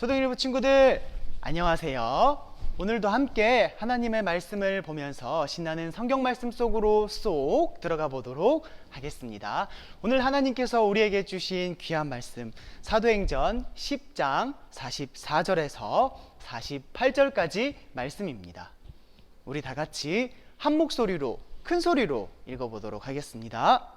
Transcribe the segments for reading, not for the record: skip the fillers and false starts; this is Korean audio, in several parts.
초등일부 친구들 안녕하세요. 오늘도 함께 하나님의 말씀을 보면서 신나는 성경 말씀 속으로 쏙 들어가 보도록 하겠습니다. 오늘 하나님께서 우리에게 주신 귀한 말씀 사도행전 10장 44절에서 48절까지 말씀입니다. 우리 다 같이 한 목소리로 큰 소리로 읽어보도록 하겠습니다.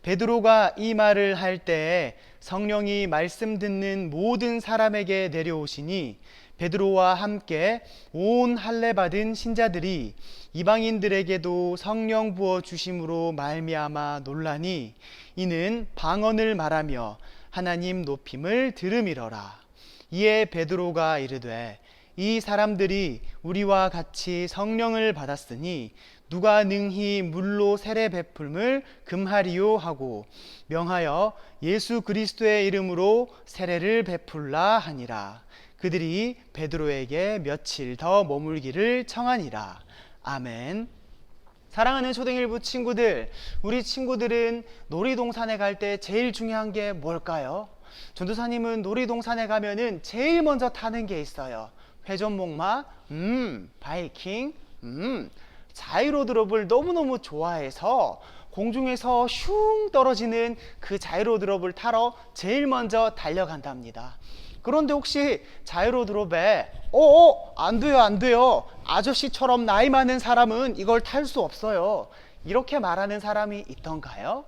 베드로가 이 말을 할 때에 성령이 말씀 듣는 모든 사람에게 내려오시니 베드로와 함께 온 할례 받은 신자들이 이방인들에게도 성령 부어 주심으로 말미암아 놀라니 이는 방언을 말하며 하나님 높임을 들음이러라. 이에 베드로가 이르되 이 사람들이 우리와 같이 성령을 받았으니 누가 능히 물로 세례 베풀음을 금하리요 하고 명하여 예수 그리스도의 이름으로 세례를 베풀라 하니라. 그들이 베드로에게 며칠 더 머물기를 청하니라. 아멘. 사랑하는 초등일부 친구들, 우리 친구들은 놀이동산에 갈 때 제일 중요한 게 뭘까요? 전도사님은 놀이동산에 가면은 제일 먼저 타는 게 있어요. 회전목마, 바이킹, 자이로드롭을 너무너무 좋아해서 공중에서 슝 떨어지는 그 자이로드롭을 타러 제일 먼저 달려간답니다. 그런데 혹시 자이로드롭에 안 돼요 안 돼요, 아저씨처럼 나이 많은 사람은 이걸 탈 수 없어요, 이렇게 말하는 사람이 있던가요?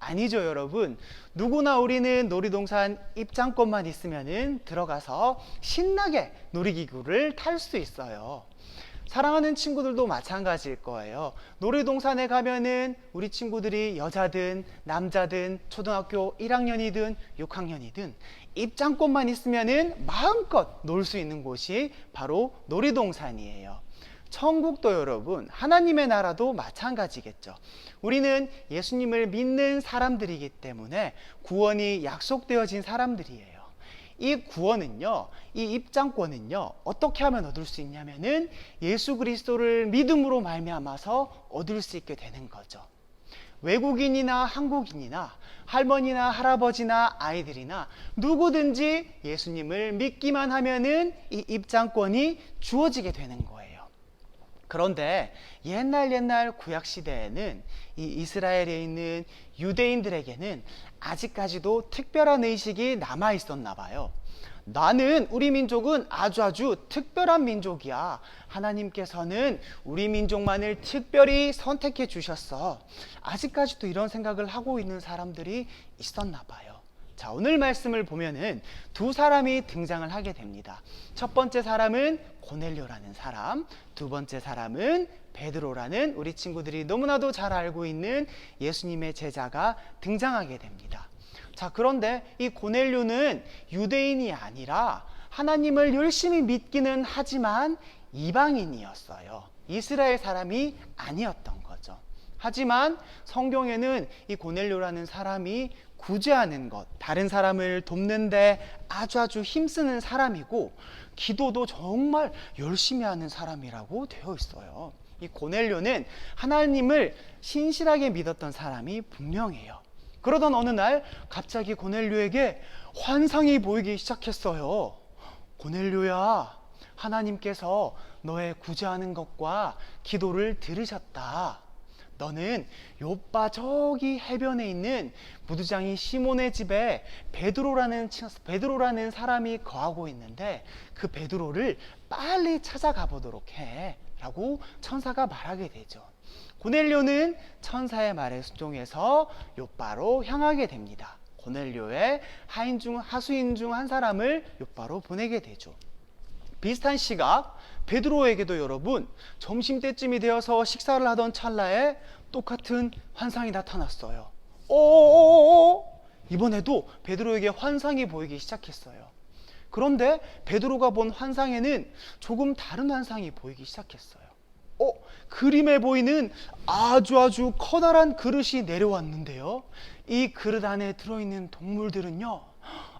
아니죠 여러분. 누구나 우리는 놀이동산 입장권만 있으면은 들어가서 신나게 놀이기구를 탈 수 있어요. 사랑하는 친구들도 마찬가지일 거예요. 놀이동산에 가면은 우리 친구들이 여자든 남자든 초등학교 1학년이든 6학년이든 입장권만 있으면은 마음껏 놀 수 있는 곳이 바로 놀이동산이에요. 천국도 여러분, 하나님의 나라도 마찬가지겠죠. 우리는 예수님을 믿는 사람들이기 때문에 구원이 약속되어진 사람들이에요. 이 구원은요, 이 입장권은요, 어떻게 하면 얻을 수 있냐면은 예수 그리스도를 믿음으로 말미암아서 얻을 수 있게 되는 거죠. 외국인이나 한국인이나 할머니나 할아버지나 아이들이나 누구든지 예수님을 믿기만 하면은 이 입장권이 주어지게 되는 거예요. 그런데 옛날 구약시대에는 이 이스라엘에 있는 유대인들에게는 아직까지도 특별한 의식이 남아 있었나 봐요. 나는, 우리 민족은 아주 특별한 민족이야. 하나님께서는 우리 민족만을 특별히 선택해 주셨어. 아직까지도 이런 생각을 하고 있는 사람들이 있었나 봐요. 자, 오늘 말씀을 보면은 두 사람이 등장을 하게 됩니다. 첫 번째 사람은 고넬료라는 사람, 두 번째 사람은 베드로라는 우리 친구들이 너무나도 잘 알고 있는 예수님의 제자가 등장하게 됩니다. 자, 그런데 이 고넬료는 유대인이 아니라 하나님을 열심히 믿기는 하지만 이방인이었어요. 이스라엘 사람이 아니었던 거죠. 하지만 성경에는 이 고넬료라는 사람이 구제하는 것, 다른 사람을 돕는데 아주 힘쓰는 사람이고 기도도 정말 열심히 하는 사람이라고 되어 있어요. 이 고넬료는 하나님을 신실하게 믿었던 사람이 분명해요. 그러던 어느 날 갑자기 고넬료에게 환상이 보이기 시작했어요. 고넬료야, 하나님께서 너의 구제하는 것과 기도를 들으셨다. 너는 요빠 저기 해변에 있는 무두장이 시몬의 집에 베드로라는 사람이 거하고 있는데 그 베드로를 빨리 찾아가 보도록 해 라고 천사가 말하게 되죠. 고넬료는 천사의 말에 순종해서 요빠로 향하게 됩니다. 고넬료의 하수인 중 한 사람을 요빠로 보내게 되죠. 비슷한 시각 베드로에게도 여러분, 점심때쯤이 되어서 식사를 하던 찰나에 똑같은 환상이 나타났어요. 이번에도 베드로에게 환상이 보이기 시작했어요. 그런데 베드로가 본 환상에는 조금 다른 환상이 보이기 시작했어요. 그림에 보이는 아주 커다란 그릇이 내려왔는데요, 이 그릇 안에 들어있는 동물들은요,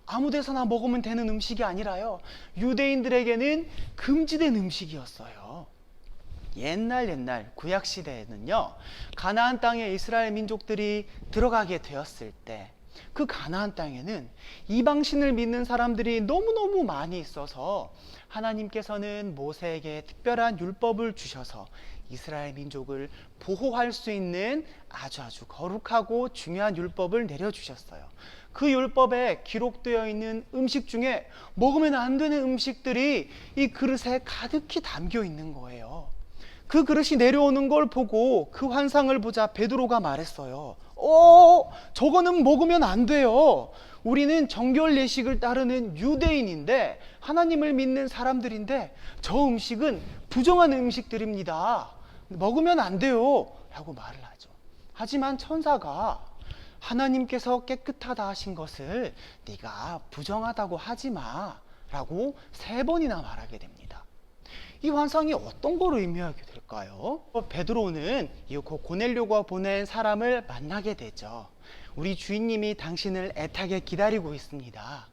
아무 데서나 먹으면 되는 음식이 아니라요, 유대인들에게는 금지된 음식이었어요. 옛날 구약시대에는요, 가나안 땅에 이스라엘 민족들이 들어가게 되었을 때 그 가나안 땅에는 이방신을 믿는 사람들이 너무너무 많이 있어서 하나님께서는 모세에게 특별한 율법을 주셔서 이스라엘 민족을 보호할 수 있는 아주 거룩하고 중요한 율법을 내려주셨어요. 그 율법에 기록되어 있는 음식 중에 먹으면 안 되는 음식들이 이 그릇에 가득히 담겨 있는 거예요. 그 그릇이 내려오는 걸 보고 그 환상을 보자 베드로가 말했어요. 저거는 먹으면 안 돼요. 우리는 정결 예식을 따르는 유대인인데 하나님을 믿는 사람들인데 저 음식은 부정한 음식들입니다. 먹으면 안 돼요. 라고 말을 하죠. 하지만 천사가 하나님께서 깨끗하다 하신 것을 네가 부정하다고 하지 마 라고 3번이나 말하게 됩니다. 이 환상이 어떤 걸 의미하게 될까요? 베드로는 이 고넬료가 보낸 사람을 만나게 되죠. 우리 주인님이 당신을 애타게 기다리고 있습니다.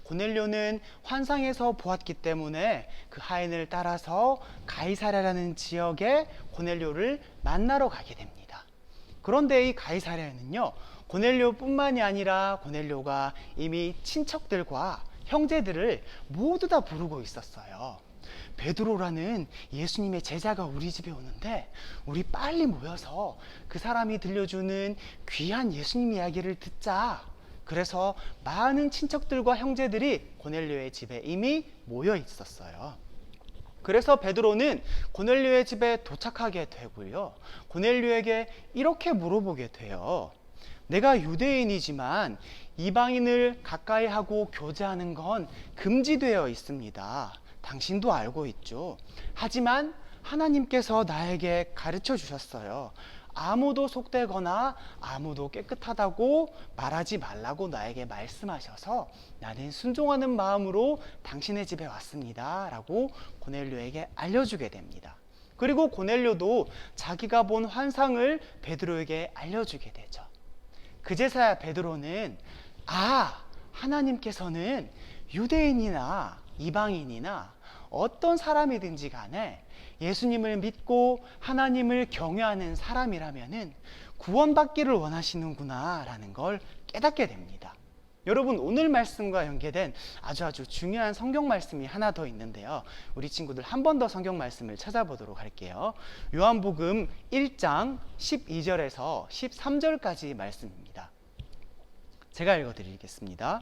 고넬료는 환상에서 보았기 때문에 그 하인을 따라서 가이사랴라는 지역에 고넬료를 만나러 가게 됩니다. 그런데 이 가이사랴에는요, 고넬료뿐만이 아니라 고넬료가 이미 친척들과 형제들을 모두 다 부르고 있었어요. 베드로라는 예수님의 제자가 우리 집에 오는데 우리 빨리 모여서 그 사람이 들려주는 귀한 예수님 이야기를 듣자. 그래서 많은 친척들과 형제들이 고넬료의 집에 이미 모여 있었어요. 그래서 베드로는 고넬료의 집에 도착하게 되고요. 고넬료에게 이렇게 물어보게 돼요. 내가 유대인이지만 이방인을 가까이 하고 교제하는 건 금지되어 있습니다. 당신도 알고 있죠. 하지만 하나님께서 나에게 가르쳐 주셨어요. 아무도 속되거나 아무도 깨끗하다고 말하지 말라고 나에게 말씀하셔서 나는 순종하는 마음으로 당신의 집에 왔습니다. 라고 고넬료에게 알려주게 됩니다. 그리고 고넬료도 자기가 본 환상을 베드로에게 알려주게 되죠. 그제서야 베드로는 하나님께서는 유대인이나 이방인이나 어떤 사람이든지 간에 예수님을 믿고 하나님을 경외하는 사람이라면은 구원받기를 원하시는구나 라는 걸 깨닫게 됩니다. 여러분, 오늘 말씀과 연계된 아주 중요한 성경 말씀이 하나 더 있는데요. 우리 친구들 한 번 더 성경 말씀을 찾아보도록 할게요. 요한복음 1장 12절에서 13절까지 말씀입니다. 제가 읽어드리겠습니다.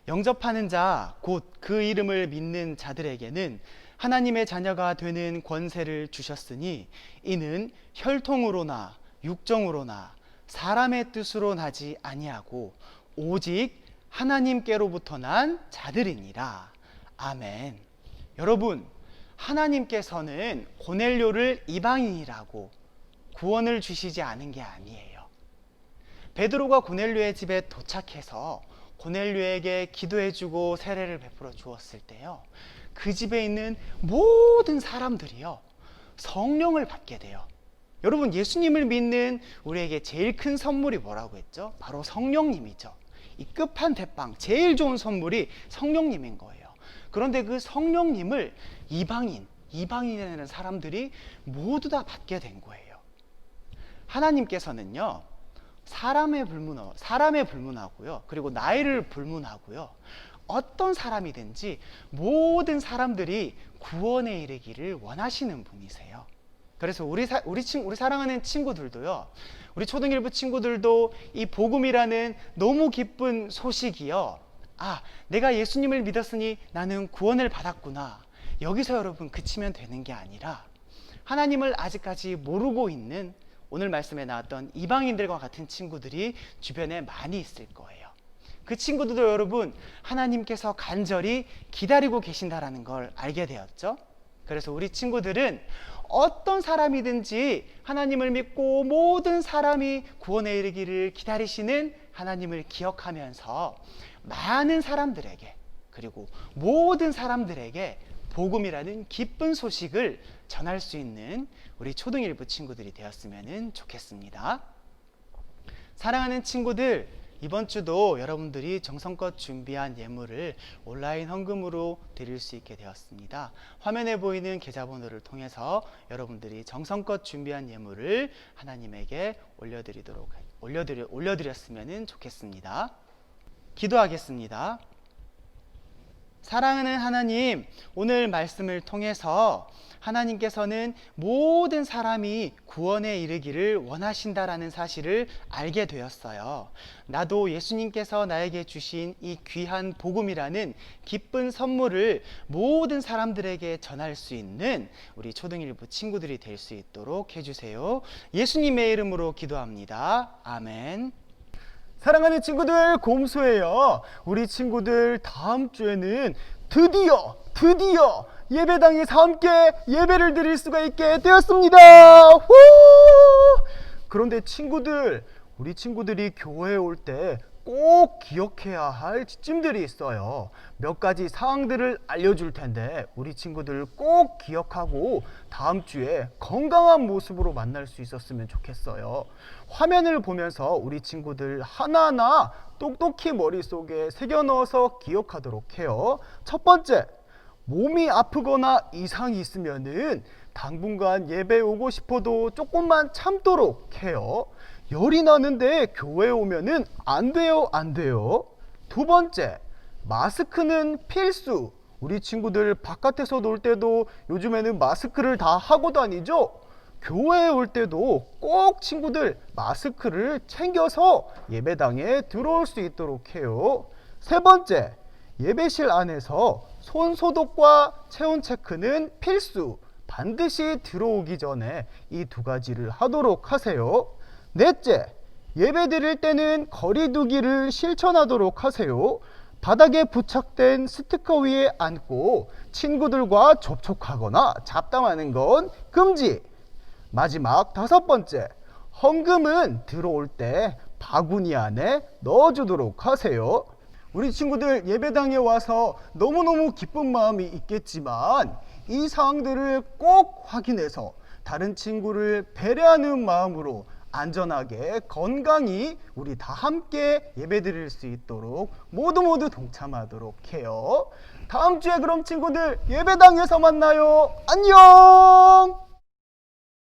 영접하는 자, 곧 그 이름을 믿는 자들에게는 하나님의 자녀가 되는 권세를 주셨으니 이는 혈통으로나 육정으로나 사람의 뜻으로 나지 아니하고 오직 하나님께로부터 난 자들이니라. 아멘. 여러분, 하나님께서는 고넬료를 이방인이라고 구원을 주시지 않은 게 아니에요. 베드로가 고넬료의 집에 도착해서 고넬료에게 기도해주고 세례를 베풀어 주었을 때요, 그 집에 있는 모든 사람들이요 성령을 받게 돼요. 여러분, 예수님을 믿는 우리에게 제일 큰 선물이 뭐라고 했죠? 바로 성령님이죠. 이 끝판대빵 제일 좋은 선물이 성령님인 거예요. 그런데 그 성령님을 이방인이라는 사람들이 모두 다 받게 된 거예요. 하나님께서는요, 사람에 불문하고요, 그리고 나이를 불문하고요, 어떤 사람이든지 모든 사람들이 구원에 이르기를 원하시는 분이세요. 그래서 우리 사랑하는 친구들도요, 우리 초등일부 친구들도 이 복음이라는 너무 기쁜 소식이요, 내가 예수님을 믿었으니 나는 구원을 받았구나, 여기서 여러분 그치면 되는 게 아니라 하나님을 아직까지 모르고 있는 오늘 말씀에 나왔던 이방인들과 같은 친구들이 주변에 많이 있을 거예요. 그 친구들도 여러분 하나님께서 간절히 기다리고 계신다라는 걸 알게 되었죠. 그래서 우리 친구들은 어떤 사람이든지 하나님을 믿고 모든 사람이 구원에 이르기를 기다리시는 하나님을 기억하면서 많은 사람들에게, 그리고 모든 사람들에게 복음이라는 기쁜 소식을 전할 수 있는 우리 초등일부 친구들이 되었으면 좋겠습니다. 사랑하는 친구들, 이번 주도 여러분들이 정성껏 준비한 예물을 온라인 헌금으로 드릴 수 있게 되었습니다. 화면에 보이는 계좌번호를 통해서 여러분들이 정성껏 준비한 예물을 하나님에게 올려드렸으면 좋겠습니다. 기도하겠습니다. 사랑하는 하나님, 오늘 말씀을 통해서 하나님께서는 모든 사람이 구원에 이르기를 원하신다라는 사실을 알게 되었어요. 나도 예수님께서 나에게 주신 이 귀한 복음이라는 기쁜 선물을 모든 사람들에게 전할 수 있는 우리 초등일부 친구들이 될 수 있도록 해주세요. 예수님의 이름으로 기도합니다. 아멘. 사랑하는 친구들, 곰소예요. 우리 친구들 다음 주에는 드디어 예배당에서 함께 예배를 드릴 수가 있게 되었습니다. 후! 그런데 친구들, 우리 친구들이 교회에 올 때 꼭 기억해야 할 지침들이 있어요. 몇 가지 사항들을 알려줄 텐데 우리 친구들 꼭 기억하고 다음 주에 건강한 모습으로 만날 수 있었으면 좋겠어요. 화면을 보면서 우리 친구들 하나하나 똑똑히 머릿속에 새겨 넣어서 기억하도록 해요. 첫 번째, 몸이 아프거나 이상이 있으면은 당분간 예배 오고 싶어도 조금만 참도록 해요. 열이 나는데 교회에 오면은 안 돼요. 두 번째, 마스크는 필수. 우리 친구들 바깥에서 놀 때도 요즘에는 마스크를 다 하고 다니죠? 교회에 올 때도 꼭 친구들 마스크를 챙겨서 예배당에 들어올 수 있도록 해요. 세 번째, 예배실 안에서 손 소독과 체온 체크는 필수. 반드시 들어오기 전에 이 두 가지를 하도록 하세요. 넷째, 예배 드릴 때는 거리 두기를 실천하도록 하세요. 바닥에 부착된 스티커 위에 앉고 친구들과 접촉하거나 잡담하는 건 금지. 마지막 다섯 번째, 헌금은 들어올 때 바구니 안에 넣어주도록 하세요. 우리 친구들 예배당에 와서 너무너무 기쁜 마음이 있겠지만 이 사항들을 꼭 확인해서 다른 친구를 배려하는 마음으로 안전하게 건강히 우리 다 함께 예배드릴 수 있도록 모두 동참하도록 해요. 다음 주에 그럼 친구들 예배당에서 만나요. 안녕.